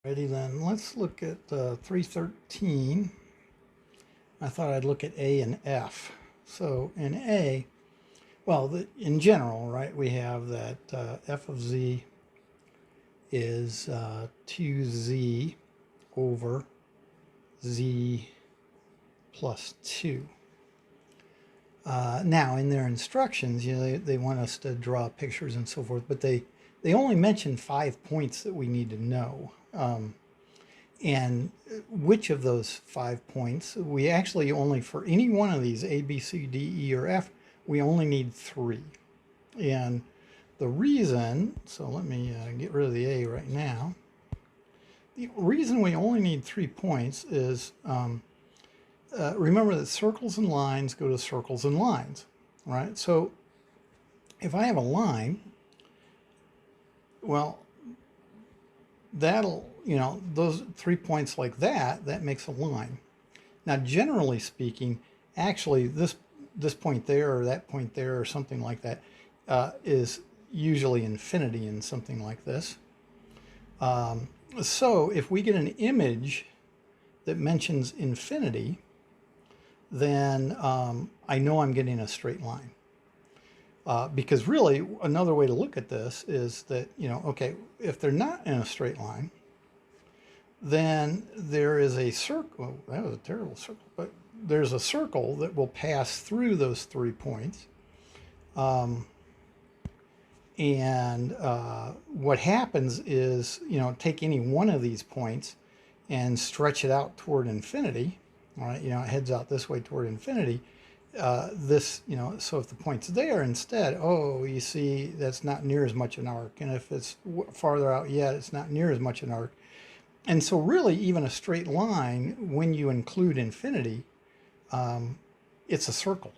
Alrighty then, let's look at 313. I thought I'd look at A and F. So in A, well, in general, right, we have that f of z is 2z over z plus 2. Now, in their instructions, they want us to draw pictures and so forth, but they only mention 5 points that we need to know. And which of those 5 points, we actually only, for any one of these, A, B, C, D, E, or F, we only need 3. And the reason, so let me get rid of the A right now. The reason we only need 3 points is, remember that circles and lines go to circles and lines, right? So if I have a line, well, that'll, those 3 points like that makes a line. Now, generally speaking, actually this point there or that point there or something like that is usually infinity in something like this. So if we get an image that mentions infinity, then I know I'm getting a straight line. Because really, another way to look at this is that, okay, if they're not in a straight line, then there is a circle. That was a terrible circle, but there's a circle that will pass through those 3 points. What happens is, take any one of these points and stretch it out toward infinity. All right, it heads out this way toward infinity. So if the point's there instead, oh, you see, that's not near as much an arc. And if it's farther out yet, it's not near as much an arc. And so really, even a straight line, when you include infinity, it's a circle.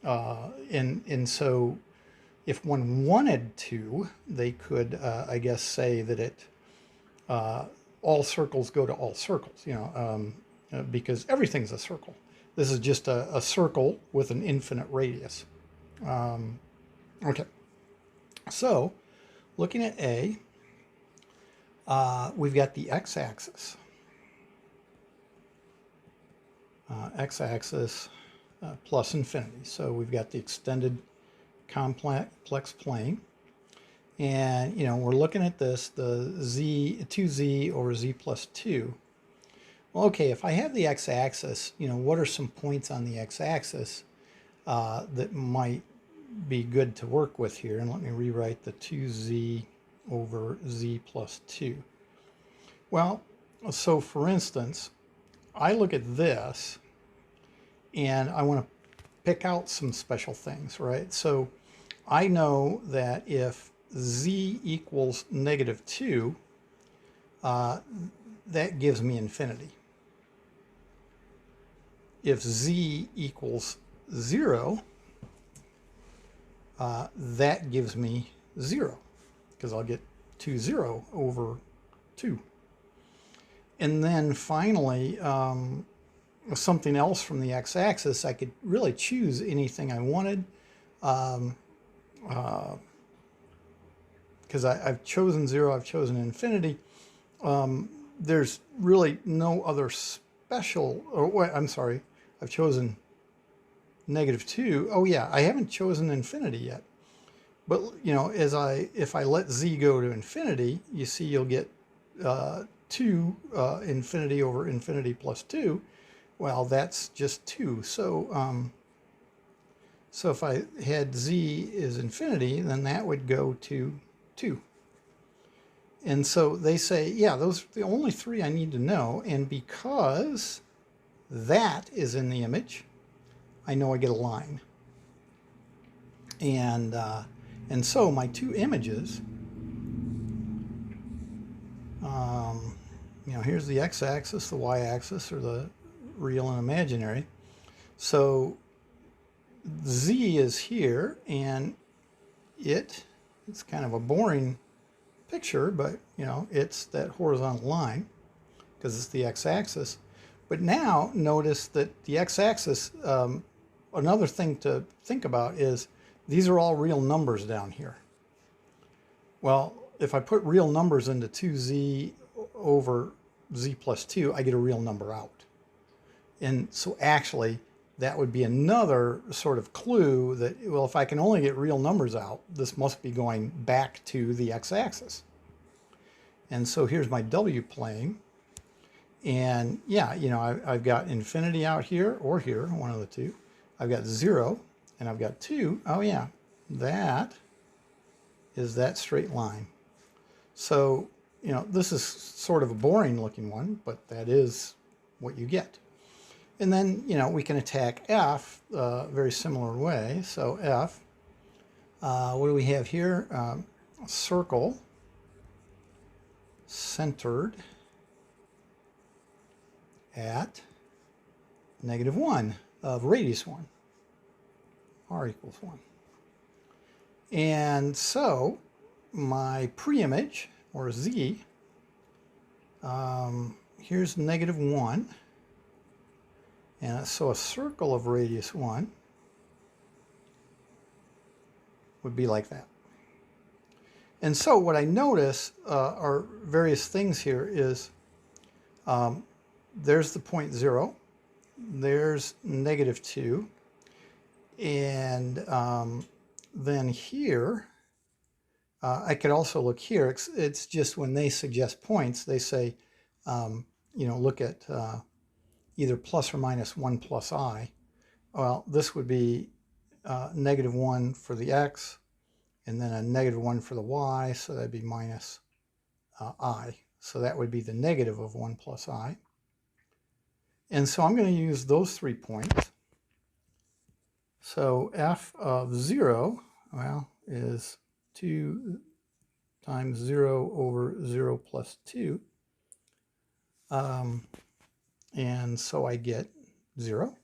And so if one wanted to, they could, I guess, say that all circles go to all circles, because everything's a circle. This is just a circle with an infinite radius. Okay, so looking at A, we've got the x-axis. X-axis plus infinity. So we've got the extended complex plane. And, we're looking at this, the 2z over z plus 2. Well, okay, if I have the x-axis, what are some points on the x-axis that might be good to work with here? And let me rewrite the 2z over z plus 2. Well, so for instance, I look at this and I want to pick out some special things, right? So I know that if z equals -2, that gives me infinity. If z equals 0, that gives me 0, because I'll get 2/0 over 2. And then finally, something else from the x-axis, I could really choose anything I wanted, because I've chosen 0, I've chosen infinity. There's really no other special, I'm sorry, I've chosen -2. Oh yeah, I haven't chosen infinity yet. But, if I let z go to infinity, you see you'll get 2 infinity over infinity plus 2. Well, that's just 2. So, so if I had z is infinity, then that would go to 2. And so they say, yeah, those are the only 3 I need to know. And because that is in the image, I know I get a line. And so my 2 images, here's the x-axis, the y-axis, or the real and imaginary. So z is here, and it's kind of a boring picture, but it's that horizontal line because it's the x-axis. But now notice that the x-axis, another thing to think about is these are all real numbers down here. Well, if I put real numbers into 2z over z plus 2, I get a real number out. And so actually, that would be another sort of clue that, well, if I can only get real numbers out, this must be going back to the x-axis. And so here's my w plane. And yeah, you know, I've got infinity out here or here, one of the two. I've got 0 and I've got 2. Oh yeah, that is that straight line. So, you know, this is sort of a boring looking one, but that is what you get. And then, you know, we can attack f a very similar way. So f, what do we have here? A circle centered at -1 of radius 1, r equals 1. And so my pre-image, or z, here's -1. And so a circle of radius 1 would be like that. And so what I notice are various things here is there's the point 0, there's -2, and then here, I could also look here. It's just when they suggest points, they say, you know, look at either plus or minus 1 plus I. Well, this would be -1 for the x, and then a -1 for the y, so that'd be minus I. So that would be the negative of 1 plus I. And so I'm going to use those 3 points. So f of 0, well, is 2 times 0 over 0 plus 2. And so I get 0.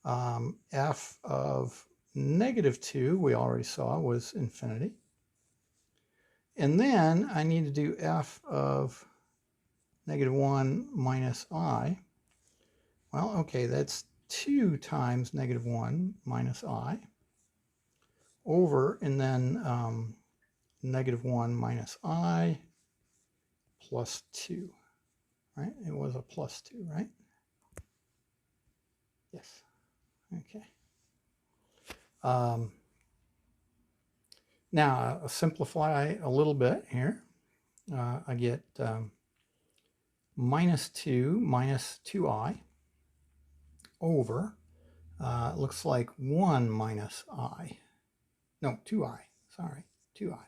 F of -2, we already saw, was infinity. And then I need to do f of -1 minus I. Well, okay, that's 2 times -1 minus I over, and then -1 minus I plus 2. Right? It was a plus 2, right? Yes. Okay. Now, I'll simplify a little bit here. I get -2 minus 2i over, it looks like 1 minus I. No, 2i. Sorry, 2i.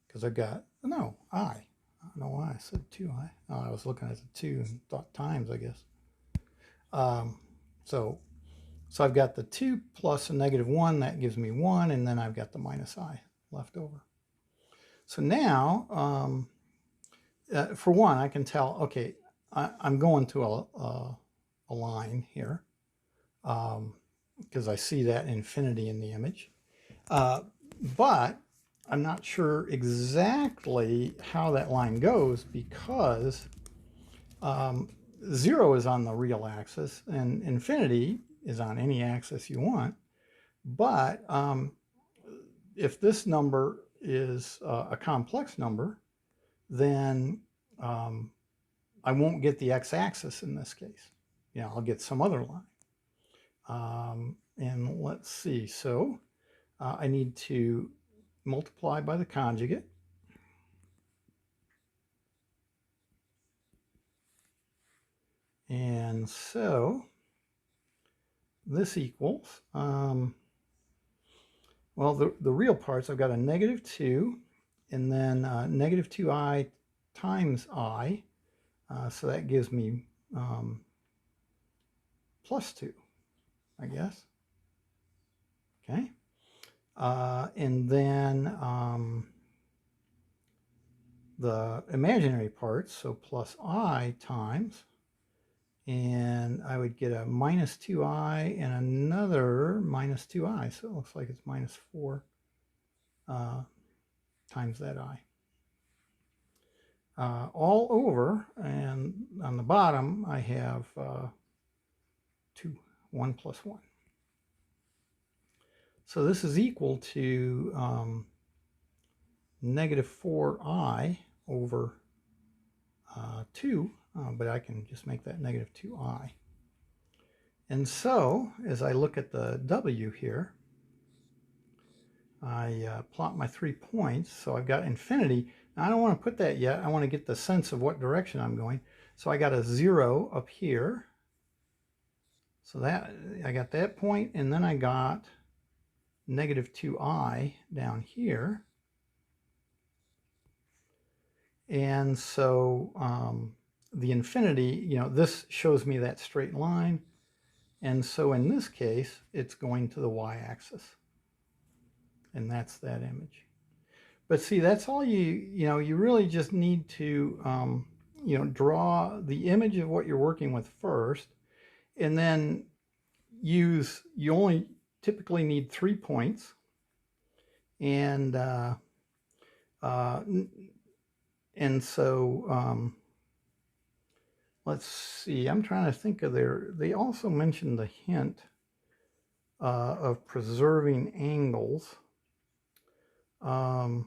Because I've got, no, I. I don't know why I said 2i. Oh, I was looking at the 2 and thought times, I guess. So I've got the 2 plus a -1, that gives me 1, and then I've got the minus I left over. So now, for one, I can tell, okay, I'm going to a line here, because I see that infinity in the image. But I'm not sure exactly how that line goes, because 0 is on the real axis and infinity is on any axis you want. But if this number is a complex number, then I won't get the x-axis in this case. You know, I'll get some other line. And let's see, so I need to multiply by the conjugate. And so this equals, well, the real parts, I've got a -2 and then -2i times I. So that gives me +2, I guess. Okay. And then the imaginary parts, so plus I times, and I would get a -2i and another -2i, so it looks like it's -4 times that I. All over, and on the bottom I have 2, 1 plus 1. So this is equal to negative 4i over 2, but I can just make that negative 2i. And so, as I look at the w here, I plot my 3 points. So I've got infinity. Now I don't want to put that yet. I want to get the sense of what direction I'm going. So I got a 0 up here. So that I got that point, and then I got negative 2i down here. And so the infinity, you know, this shows me that straight line. And so in this case, it's going to the y-axis. And that's that image. But see, that's all you really just need to, draw the image of what you're working with first. And then you only typically need 3 points. And so let's see, I'm trying to think of they also mentioned the hint of preserving angles. And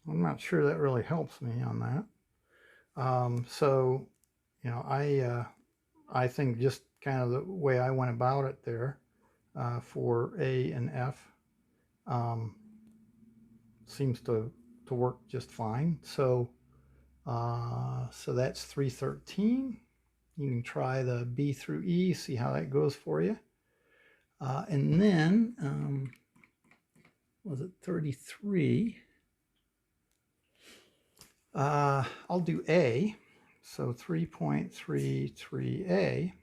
I'm not sure that really helps me on that. So, you know, I think just kind of the way I went about it there for A and F seems to work just fine. So, so that's 313. You can try the B through E, see how that goes for you. And then, was it 33? I'll do A, so 3.33a,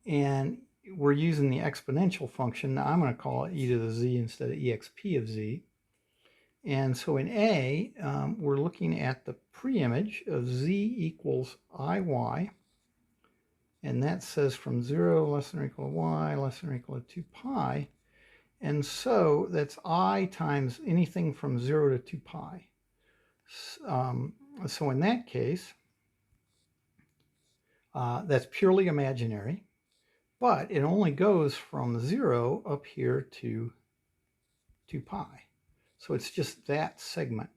and we're using the exponential function. Now I'm going to call it e to the z instead of exp of z. And so in A, we're looking at the pre-image of z equals iy, and that says from 0 less than or equal to y less than or equal to 2 pi. And so that's I times anything from 0 to 2 pi. So in that case, that's purely imaginary, but it only goes from 0 up here to 2 pi. So it's just that segment.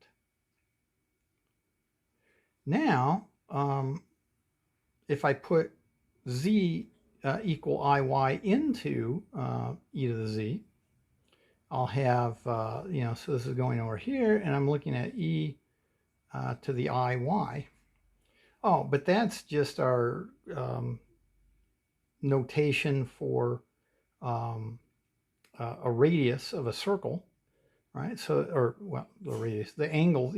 Now, if I put z equal iy into e to the z, I'll have, so this is going over here, and I'm looking at e to the iy. Oh, but that's just our notation for a radius of a circle, right? So, or, well, the radius, the angle,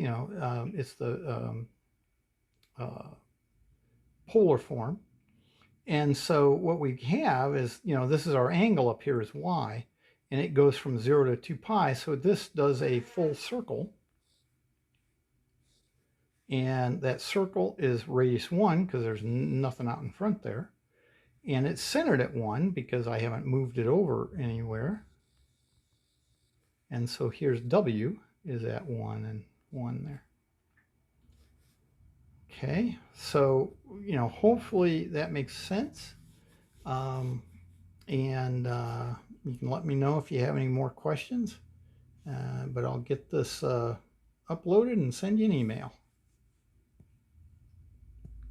it's the polar form. And so what we have is, this is our angle up here is y, and it goes from 0 to 2 pi. So this does a full circle. And that circle is radius 1 because there's nothing out in front there. And it's centered at 1 because I haven't moved it over anywhere. And so here's W is at 1 and 1 there. Okay, so, hopefully that makes sense. And you can let me know if you have any more questions. But I'll get this uploaded and send you an email.